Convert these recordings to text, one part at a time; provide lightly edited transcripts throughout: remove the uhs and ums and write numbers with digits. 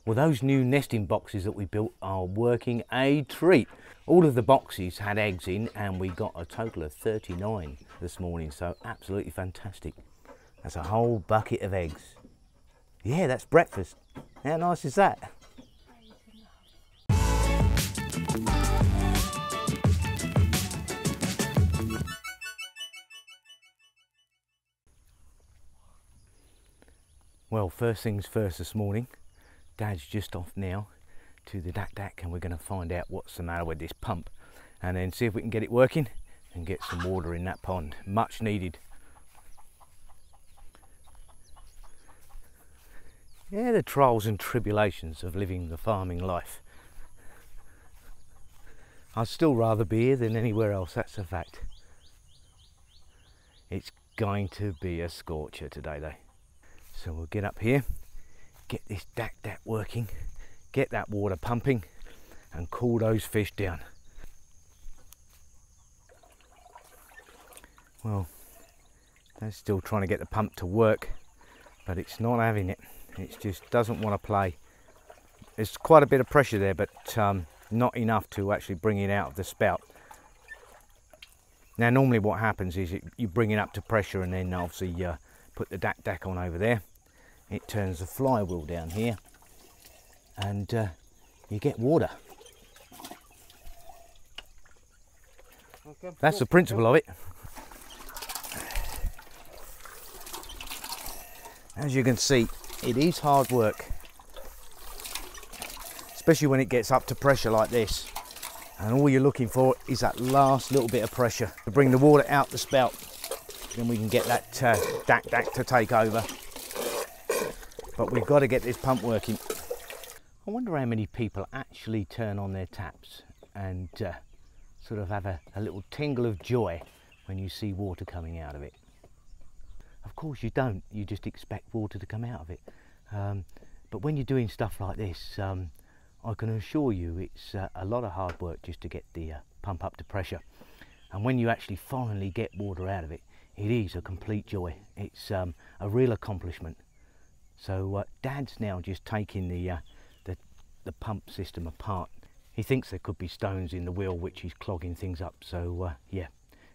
Well, those new nesting boxes that we built are working a treat. All of the boxes had eggs in and we got a total of 39 this morning, so absolutely fantastic. That's a whole bucket of eggs. Yeah, that's breakfast. How nice is that? Well, first things first this morning, Dad's just off now to the dak and we're going to find out what's the matter with this pump and then see if we can get it working and get some water in that pond. Much needed. Yeah, the trials and tribulations of living the farming life. I'd still rather be here than anywhere else, that's a fact. It's going to be a scorcher today though. So we'll get up here, get this dak working, get that water pumping and cool those fish down. Well, they're still trying to get the pump to work, but it's not having it. It just doesn't want to play. There's quite a bit of pressure there, but not enough to actually bring it out of the spout. Now normally what happens is you bring it up to pressure and then obviously put the dak on over there. It turns the flywheel down here and you get water. Okay, that's the principle of it. As you can see, it is hard work, especially when it gets up to pressure like this. And all you're looking for is that last little bit of pressure to bring the water out the spout. Then we can get that dak to take over. But we've got to get this pump working. I wonder how many people actually turn on their taps and sort of have a little tingle of joy when you see water coming out of it. Of course you don't, you just expect water to come out of it. But when you're doing stuff like this, I can assure you it's a lot of hard work just to get the pump up to pressure. And when you actually finally get water out of it, it is a complete joy. It's a real accomplishment. So Dad's now just taking the pump system apart. He thinks there could be stones in the wheel which is clogging things up. So yeah,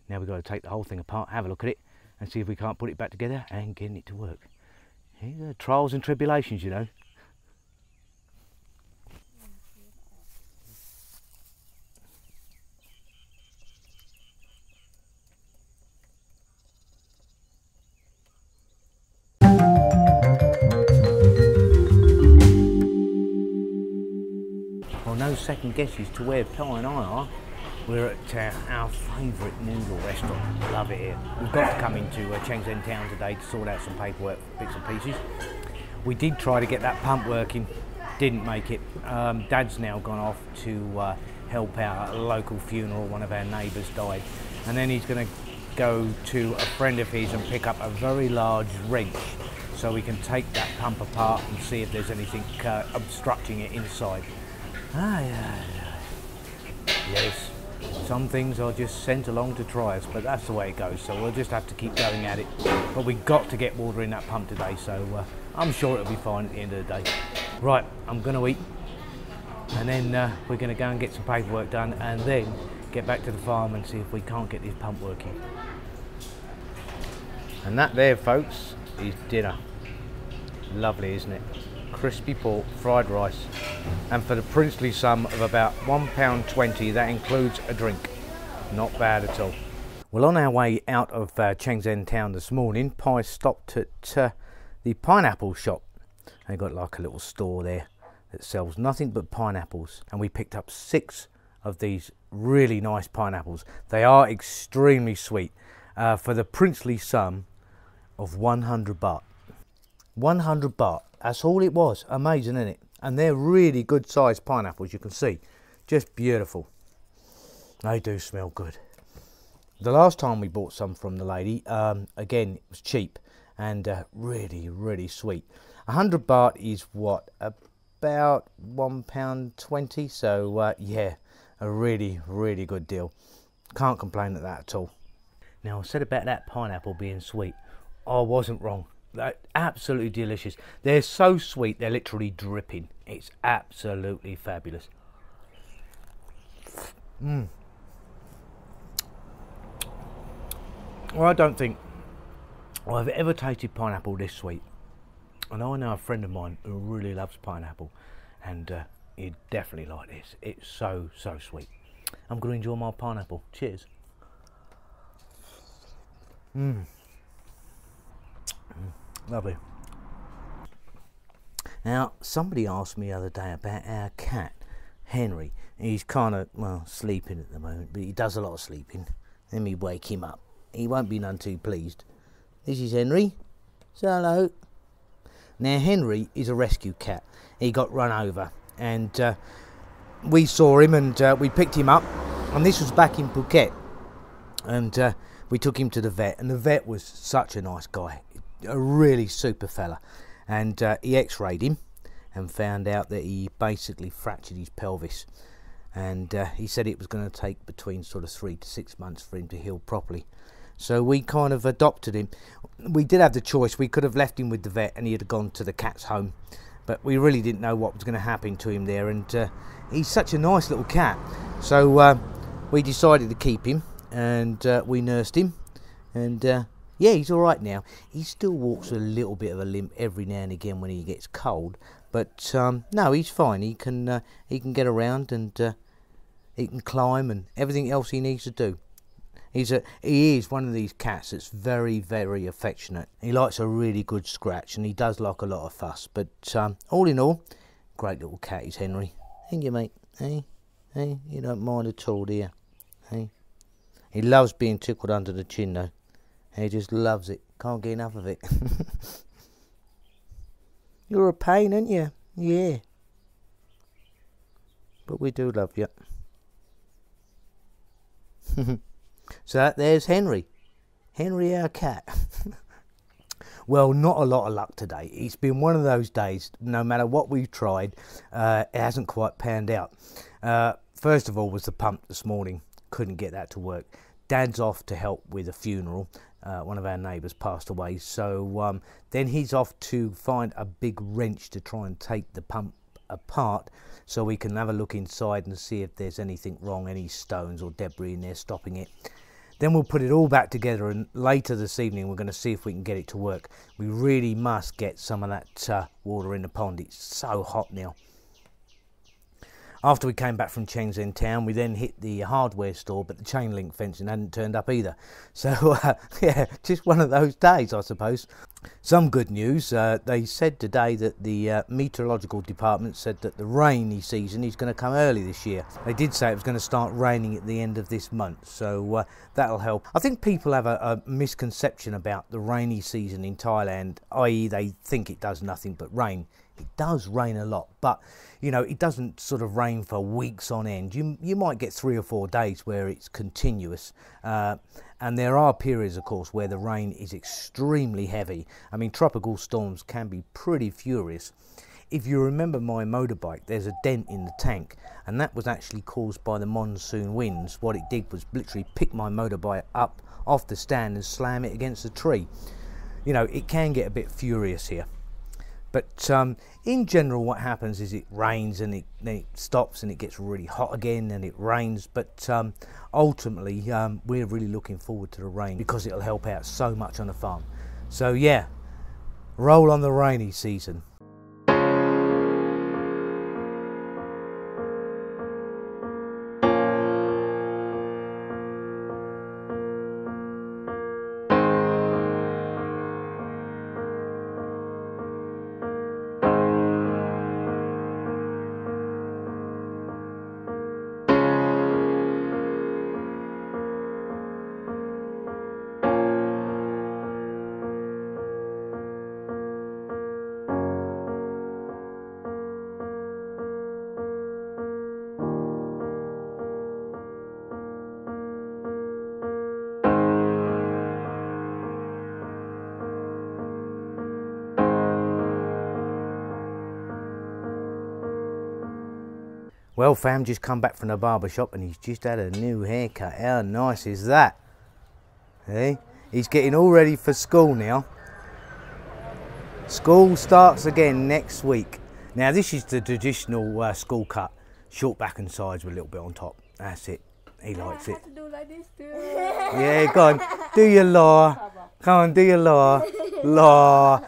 now we've got to take the whole thing apart, have a look at it and see if we can't put it back together and get it to work. These are trials and tribulations, you know. No second guesses to where Pi and I are. We're at our favourite noodle restaurant. Love it here. We've got to come into Shenzhen town today to sort out some paperwork, bits and pieces. We did try to get that pump working, didn't make it. Dad's now gone off to help out at a local funeral. One of our neighbours died, and then he's going to go to a friend of his and pick up a very large wrench so we can take that pump apart and see if there's anything obstructing it inside. Yes, some things are just sent along to try us, but that's the way it goes, so we'll just have to keep going at it. But we've got to get water in that pump today, so I'm sure it'll be fine at the end of the day. Right, I'm going to eat, and then we're going to go and get some paperwork done, and then get back to the farm and see if we can't get this pump working. And that there, folks, is dinner. Lovely, isn't it? Crispy pork, fried rice, and for the princely sum of about £1.20, that includes a drink. Not bad at all. Well, on our way out of Shenzhen town this morning, Pi stopped at the pineapple shop. They've got like a little store there that sells nothing but pineapples, and we picked up 6 of these really nice pineapples. They are extremely sweet for the princely sum of 100 baht. 100 baht. That's all it was. Amazing, isn't it? And they're really good sized pineapples, you can see. Just beautiful. They do smell good. The last time we bought some from the lady, again, it was cheap and really, really sweet. 100 baht is what? About £1.20. So yeah, a really, really good deal. Can't complain at that at all. Now, I said about that pineapple being sweet. I wasn't wrong. They're absolutely delicious. They're so sweet, they're literally dripping. It's absolutely fabulous. Well, I don't think I've ever tasted pineapple this sweet. And I know a friend of mine who really loves pineapple, and he'd definitely like this. It's so sweet. I'm going to enjoy my pineapple. Cheers. Lovely. Now, somebody asked me the other day about our cat, Henry. He's kind of, well, sleeping at the moment, but he does a lot of sleeping. Let me wake him up. He won't be none too pleased. This is Henry. Say hello. Now, Henry is a rescue cat. He got run over, and we saw him, and we picked him up, and this was back in Phuket, and we took him to the vet, and the vet was such a nice guy, a really super fella, and he x-rayed him and found out that he basically fractured his pelvis, and he said it was going to take between sort of 3 to 6 months for him to heal properly. So we kind of adopted him. We did have the choice. We could have left him with the vet and he'd have gone to the cat's home, but we really didn't know what was going to happen to him there, and he's such a nice little cat. So we decided to keep him, and we nursed him, and yeah, he's all right now. He still walks a little bit of a limp every now and again when he gets cold, but no, he's fine. He can get around, and he can climb and everything else he needs to do. He is one of these cats that's very, very affectionate. He likes a really good scratch, and he does like a lot of fuss. But all in all, great little cat is Henry. Thank you, mate. Hey, you don't mind at all, do you? Hey, he loves being tickled under the chin, though. He just loves it. Can't get enough of it. You're a pain, aren't you? Yeah. But we do love you. So there's Henry. Henry, our cat. Well, not a lot of luck today. It's been one of those days, no matter what we've tried, it hasn't quite panned out. First of all was the pump this morning. Couldn't get that to work. Dad's off to help with a funeral. One of our neighbours passed away. So then he's off to find a big wrench to try and take the pump apart, so we can have a look inside and see if there's anything wrong, any stones or debris in there stopping it. Then we'll put it all back together, and later this evening we're going to see if we can get it to work. We really must get some of that water in the pond. It's so hot now. After we came back from Shenzhen town, we then hit the hardware store, but the chain link fencing hadn't turned up either. So, yeah, just one of those days, I suppose. Some good news. They said today that the meteorological department said that the rainy season is going to come early this year. They did say it was going to start raining at the end of this month, so that'll help. I think people have a misconception about the rainy season in Thailand, i.e. they think it does nothing but rain. It does rain a lot, but you know, it doesn't sort of rain for weeks on end. You might get 3 or 4 days where it's continuous, and there are periods, of course, where the rain is extremely heavy. I mean, tropical storms can be pretty furious. If you remember my motorbike, there's a dent in the tank, and that was actually caused by the monsoon winds. What it did was literally pick my motorbike up off the stand and slam it against a tree. You know, it can get a bit furious here. But in general, what happens is it rains and it stops, and it gets really hot again, and it rains. But ultimately, we're really looking forward to the rain because it'll help out so much on the farm. So yeah, roll on the rainy season. Well, fam, just come back from the barber shop and he's just had a new haircut. How nice is that? Hey, he's getting all ready for school now. School starts again next week. Now this is the traditional school cut. Short back and sides with a little bit on top. That's it. He likes it. I have to do like this too. Yeah, go on. Do your law. Come on, do your law. Law.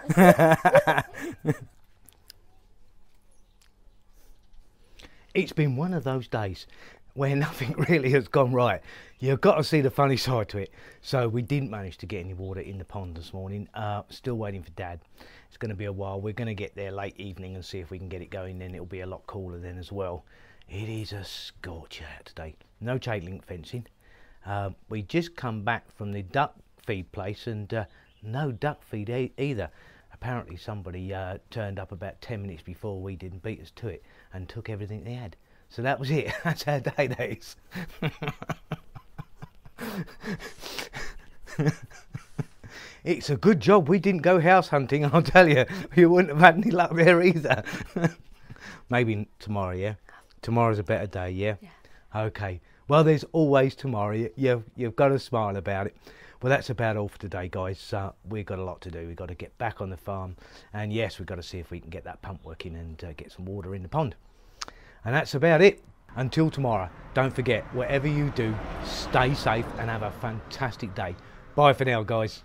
It's been one of those days where nothing really has gone right. You've got to see the funny side to it. So we didn't manage to get any water in the pond this morning. Still waiting for Dad. It's going to be a while. We're going to get there late evening and see if we can get it going. Then it'll be a lot cooler then as well. It is a scorcher out today. No chain link fencing. We just come back from the duck feed place and no duck feed either. Apparently somebody turned up about 10 minutes before we did and beat us to it and took everything they had. So that was it. That's our day, that is. It's a good job we didn't go house hunting, I'll tell you. You wouldn't have had any luck there either. Maybe tomorrow, yeah? Tomorrow's a better day, yeah? Yeah. Okay. Well, there's always tomorrow. You've got to smile about it. Well, that's about all for today, guys. We've got a lot to do. We've got to get back on the farm. And yes, we've got to see if we can get that pump working and get some water in the pond. And that's about it. Until tomorrow, don't forget, whatever you do, stay safe and have a fantastic day. Bye for now, guys.